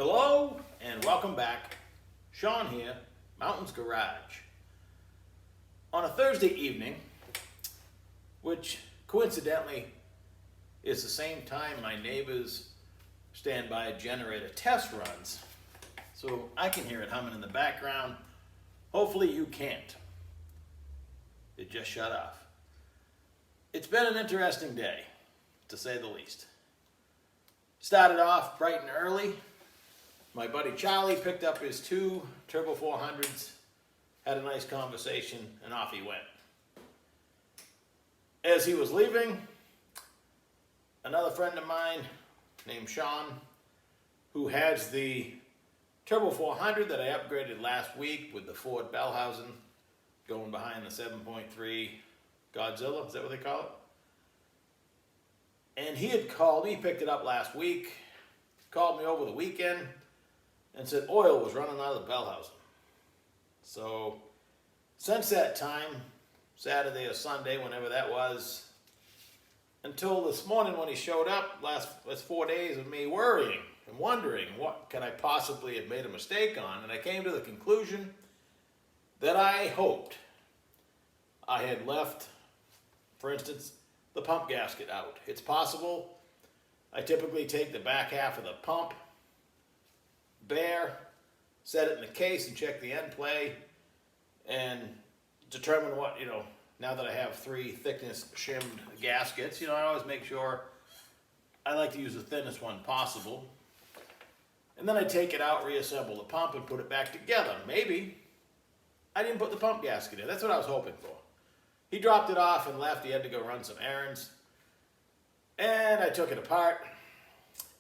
Hello and welcome back. Sean here, Mountains Garage. On a Thursday evening, which coincidentally is the same time my neighbors standby generator test runs, so I can hear it humming in the background. Hopefully you can't. It just shut off. It's been an interesting day, to say the least. Started off bright and early. My buddy Charlie picked up his two Turbo 400s, had a nice conversation, and off he went. As he was leaving, another friend of mine named Sean, who has the Turbo 400 that I upgraded last week with the Ford Bellhausen, going behind the 7.3 Godzilla, is that what they call it? And he had called me, picked it up last week, called me over the weekend, and said oil was running out of the Bellhausen. So since that time, Saturday or Sunday, whenever that was, until this morning when he showed up, last 4 days of me worrying and wondering what can I possibly have made a mistake on, and I came to the conclusion that I hoped I had left, for instance, the pump gasket out. It's possible. I typically take the back half of the pump bare, set it in the case and check the end play and determine what, now that I have 3 thickness shimmed gaskets, I always make sure I like to use the thinnest one possible. And then I take it out, reassemble the pump and put it back together. Maybe I didn't put the pump gasket in. That's what I was hoping for. He dropped it off and left. He had to go run some errands. And I took it apart.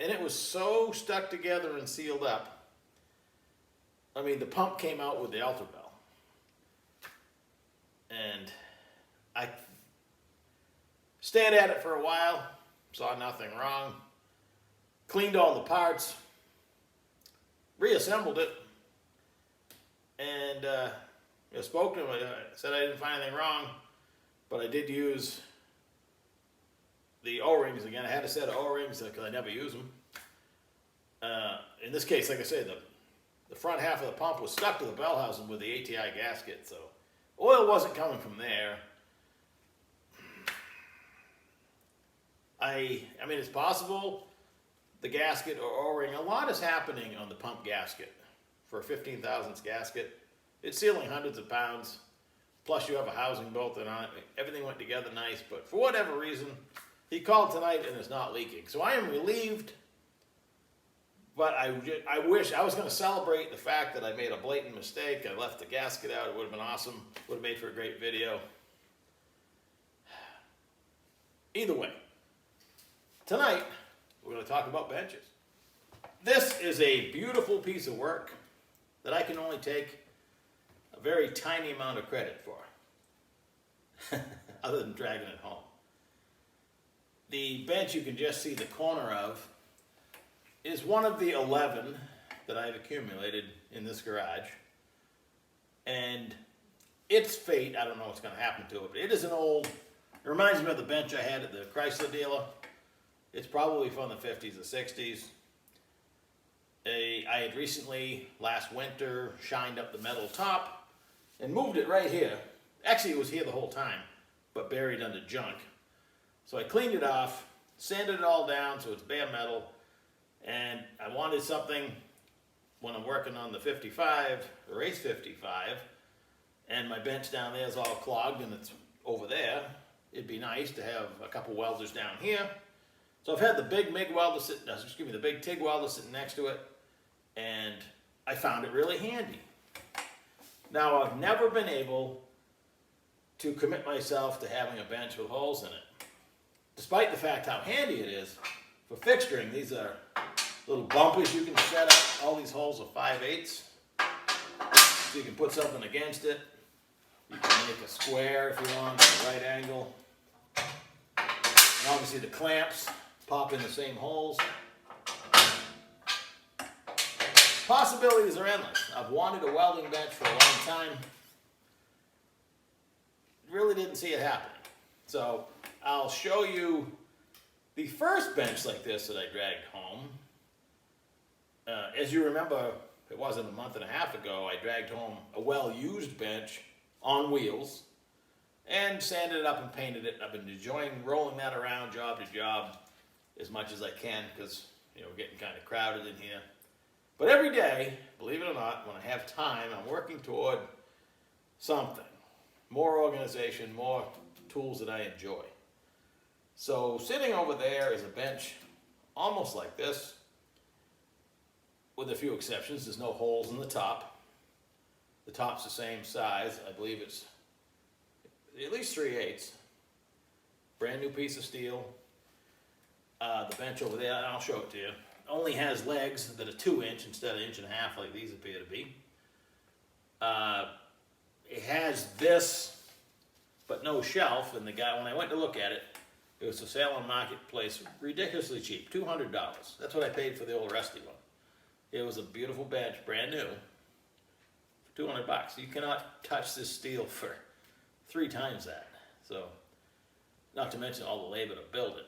And it was so stuck together and sealed up. I mean, the pump came out with the Ultra Bell. And I stared at it for a while, saw nothing wrong, cleaned all the parts, reassembled it, and I spoke to him. I said I didn't find anything wrong, but I did use the O-rings again. I had a set of O-rings because I never use them. In this case, like I said, the front half of the pump was stuck to the Bellhausen with the ATI gasket, so oil wasn't coming from there. I mean, it's possible the gasket or O-ring, a lot is happening on the pump gasket for a 15 thousandths gasket. It's sealing hundreds of pounds, plus you have a housing bolted on it. Everything went together nice, but for whatever reason, he called tonight and it's not leaking. So I am relieved, but I wish I was going to celebrate the fact that I made a blatant mistake. I left the gasket out. It would have been awesome. Would have made for a great video. Either way, tonight we're going to talk about benches. This is a beautiful piece of work that I can only take a very tiny amount of credit for, other than dragging it home. The bench you can just see the corner of is one of the 11 that I've accumulated in this garage. And its fate, I don't know what's going to happen to it, but it is an old, it reminds me of the bench I had at the Chrysler dealer. It's probably from the 50s or 60s. I had recently, last winter, shined up the metal top and moved it right here. Actually, it was here the whole time, but buried under junk. So I cleaned it off, sanded it all down so it's bare metal, and I wanted something when I'm working on the 55, the race 55, and my bench down there is all clogged and it's over there. It'd be nice to have a couple welders down here. So I've had the big MIG welder sitting, the big TIG welder sitting next to it, and I found it really handy. Now I've never been able to commit myself to having a bench with holes in it. Despite the fact how handy it is for fixturing. These are little bumpers you can set up. All these holes are 5/8. So you can put something against it. You can make a square if you want, a right angle. And obviously the clamps pop in the same holes. Possibilities are endless. I've wanted a welding bench for a long time. Really didn't see it happening. So I'll show you the first bench like this that I dragged home. As you remember, it wasn't a month and a half ago, I dragged home a well-used bench on wheels and sanded it up and painted it. I've been enjoying rolling that around job to job as much as I can because, we're getting kind of crowded in here. But every day, believe it or not, when I have time, I'm working toward something. More organization, more tools that I enjoy. So sitting over there is a bench almost like this, with a few exceptions. There's no holes in the top. The top's the same size. I believe it's at least 3/8. Brand new piece of steel. The bench over there, I'll show it to you, only has legs that are 2-inch instead of 1.5 inches like these appear to be. It has this, but no shelf, and the guy, when I went to look at it, it was for sale on Marketplace, ridiculously cheap, $200. That's what I paid for the old rusty one. It was a beautiful bench, brand new, for $200. You cannot touch this steel for 3 times that. So, not to mention all the labor to build it.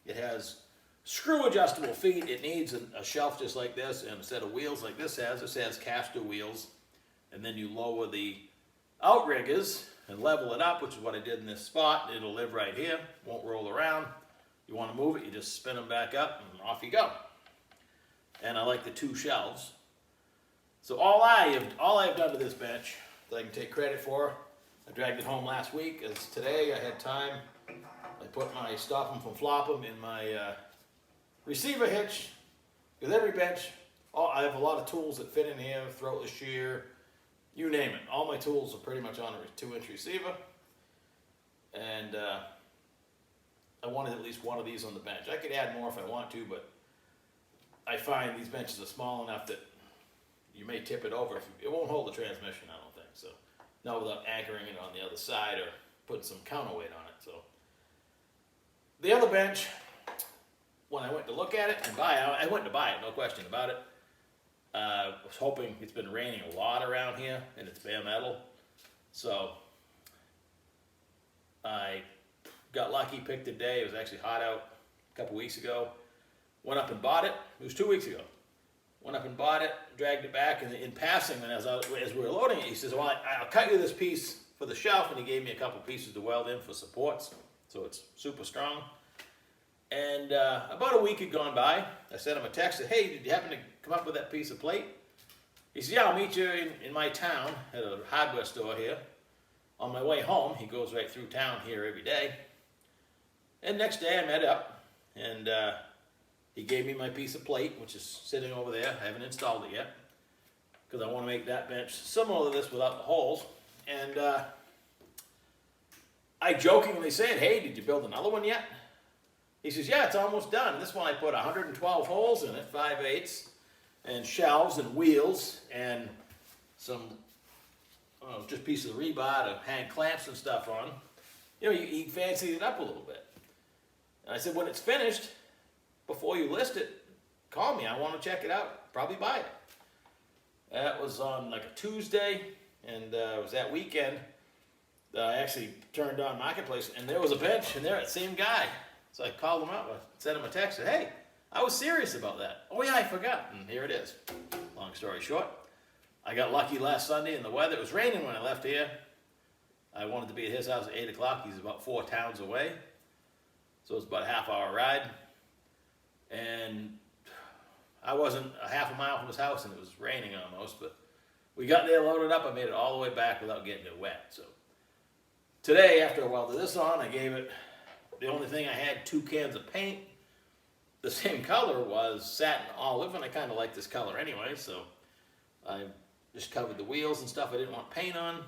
It has screw adjustable feet. It needs a shelf just like this, and instead of wheels like this has caster wheels. And then you lower the outriggers and level it up, which is what I did in this spot. It'll live right here, won't roll around. You want to move it, you just spin them back up and off you go. And I like the 2 shelves. So all I've done to this bench that I can take credit for, I dragged it home last week, is today I had time. I put my stop 'em from flop 'em in my receiver hitch, because every bench, I have a lot of tools that fit in here, throatless shear, you name it. All my tools are pretty much on a 2-inch receiver, and I wanted at least one of these on the bench. I could add more if I want to, but I find these benches are small enough that you may tip it over. It won't hold the transmission, I don't think, so not without anchoring it on the other side or putting some counterweight on it. So the other bench, when I went to look at it and buy it, I went to buy it, no question about it. I was hoping, it's been raining a lot around here, and it's bare metal. So I got lucky, picked a day. It was actually hot out a couple weeks ago. Went up and bought it. It was 2 weeks ago. Went up and bought it, dragged it back, and in passing, and as we were loading it, he says, well, I'll cut you this piece for the shelf, and he gave me a couple pieces to weld in for supports, so it's super strong. And about a week had gone by. I sent him a text, said, hey, did you happen to come up with that piece of plate? He said, yeah, I'll meet you in my town at a hardware store here. On my way home, he goes right through town here every day. And next day I met up, and he gave me my piece of plate, which is sitting over there. I haven't installed it yet, because I want to make that bench similar to this without the holes. And I jokingly said, hey, did you build another one yet? He says, yeah, it's almost done. This one I put 112 holes in it, 5/8, and shelves and wheels and some just pieces of rebar to hang clamps and stuff on. He fancied it up a little bit. And I said, when it's finished, before you list it, call me. I want to check it out. Probably buy it. That was on like a Tuesday, and it was that weekend that I actually turned on Marketplace, and there was a bench in there, that same guy. So I called him up, I sent him a text, said, hey, I was serious about that. Oh yeah, I forgot, and here it is. Long story short, I got lucky last Sunday in the weather. It was raining when I left here. I wanted to be at his house at 8 o'clock. He's about 4 towns away. So it's about a half-hour ride. And I wasn't a half a mile from his house, and it was raining almost, but we got there, loaded up. I made it all the way back without getting it wet. So today, after I welded this on, I gave it, the only thing I had, 2 cans of paint. The same color was satin olive, and I kind of like this color anyway, so I just covered the wheels and stuff I didn't want paint on,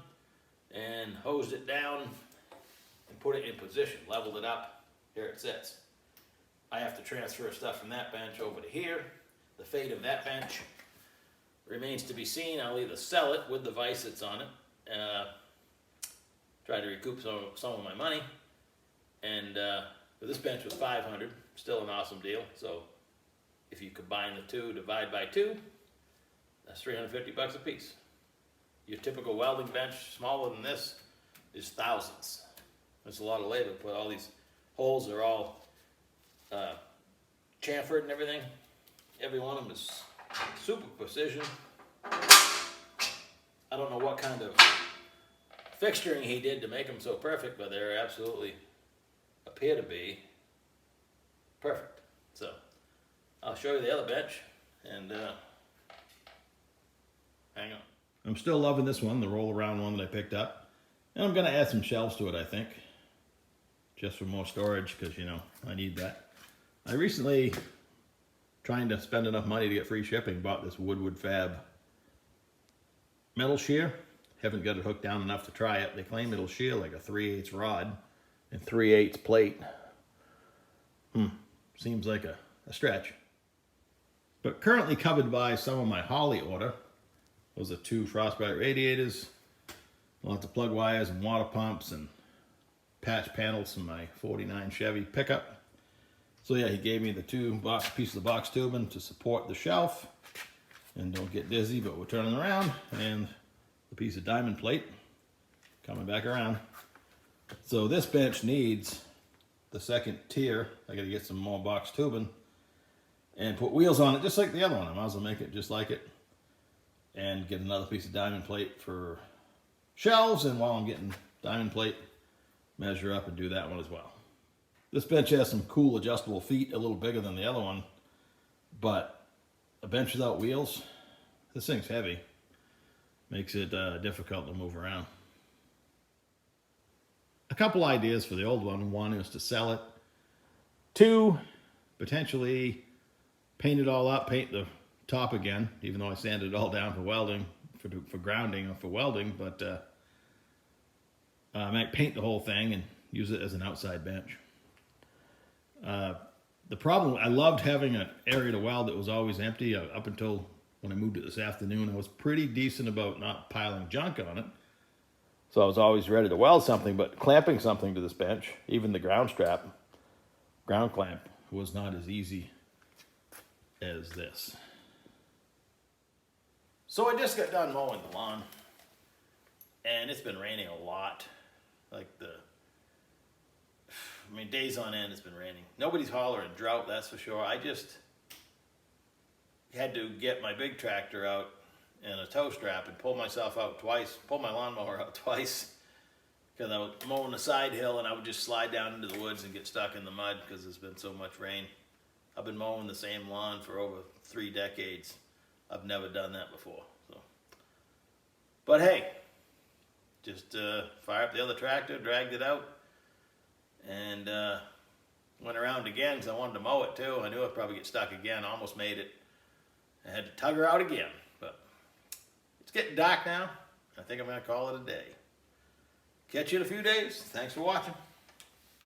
and hosed it down and put it in position, leveled it up. Here it sits. I have to transfer stuff from that bench over to here. The fate of that bench remains to be seen. I'll either sell it with the vise that's on it, try to recoup some of my money, and this bench was $500, still an awesome deal. So if you combine the two, divide by 2, that's $350 a piece. Your typical welding bench, smaller than this, is thousands. It's a lot of labor. Put all these holes are all chamfered and everything. Every one of them is super precision. I don't know what kind of fixturing he did to make them so perfect, but they're absolutely appear to be perfect. So I'll show you the other bench and hang on. I'm still loving this one, the roll around one that I picked up. And I'm gonna add some shelves to it, I think. Just for more storage, because you know, I need that. I recently, trying to spend enough money to get free shipping, bought this Woodward Fab metal shear. Haven't got it hooked down enough to try it. They claim it'll shear like a 3/8 rod and 3/8 plate. Seems like a stretch. But currently covered by some of my Holley order. Those are 2 Frostbite radiators, lots of plug wires and water pumps and patch panels from my 49 Chevy pickup. So yeah, he gave me the 2 pieces of box tubing to support the shelf. And don't get dizzy, but we're turning around, and the piece of diamond plate coming back around. So this bench needs the second tier. I gotta get some more box tubing and put wheels on it just like the other one. I might as well make it just like it and get another piece of diamond plate for shelves, and while I'm getting diamond plate, measure up and do that one as well. This bench has some cool adjustable feet, a little bigger than the other one, but a bench without wheels, this thing's heavy. Makes it difficult to move around. A couple ideas for the old one. One is to sell it. 2, potentially paint it all up, paint the top again, even though I sanded it all down for welding, for grounding or for welding, but I might paint the whole thing and use it as an outside bench. The problem, I loved having an area to weld that was always empty. Up until when I moved it this afternoon, I was pretty decent about not piling junk on it. So I was always ready to weld something, but clamping something to this bench, even the ground clamp, was not as easy as this. So I just got done mowing the lawn, and it's been raining a lot. Days on end it's been raining. Nobody's hollering drought, that's for sure. I just had to get my big tractor out and a tow strap and pull myself out twice, pull my lawnmower out twice, because I was mowing the side hill and I would just slide down into the woods and get stuck in the mud because there's been so much rain. I've been mowing the same lawn for over 3 decades. I've never done that before. So, but hey, just fire up the other tractor, dragged it out, and went around again because I wanted to mow it too. I knew I'd probably get stuck again. Almost made it. I had to tug her out again, but it's getting dark now. I think I'm going to call it a day. Catch you in a few days. Thanks for watching.